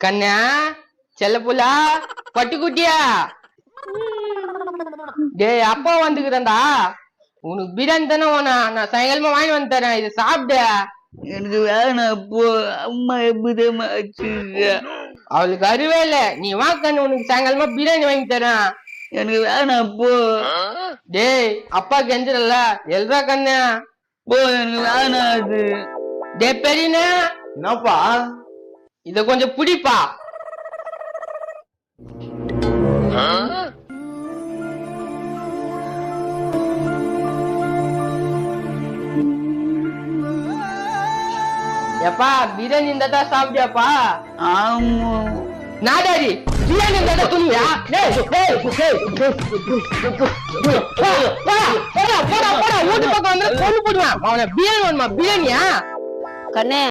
கண்ணா செல்ல புலா பட்டுக்குட்டியா டேய் அப்பா வந்துக்கிறேன்டா உனக்கு பிரியாணி தானே வேணா நான் சாயங்காலமா வாங்கி வந்து தரேன் இதை சாப்பிடு எனக்கு வேணாம் போ அம்மா எப்படிமா அவளுக்கு அறிவே இல்ல நீ வா கண்ணு உனக்கு சாயங்காலமா பிரியாணி வாங்கி தரேன் எனக்கு வேணாம் போ டேய் அப்பா கெஞ்சிடல எல்றா கண்ணு போ எனக்கு வேணாம் அது டே பெரியனே என்னப்பா இத கொஞ்சம் புடிப்பா எப்பா பிரியாணி இருந்தா சாப்பிட்டியாப்பா ஆமா நாடாரி பிரியாணி இருந்தா துணியா போடா வீட்டு பக்கம் வந்து கொண்டு போடுவான் அவனை பிரியாணி வேணுமா பிரியாணியா கண்ணே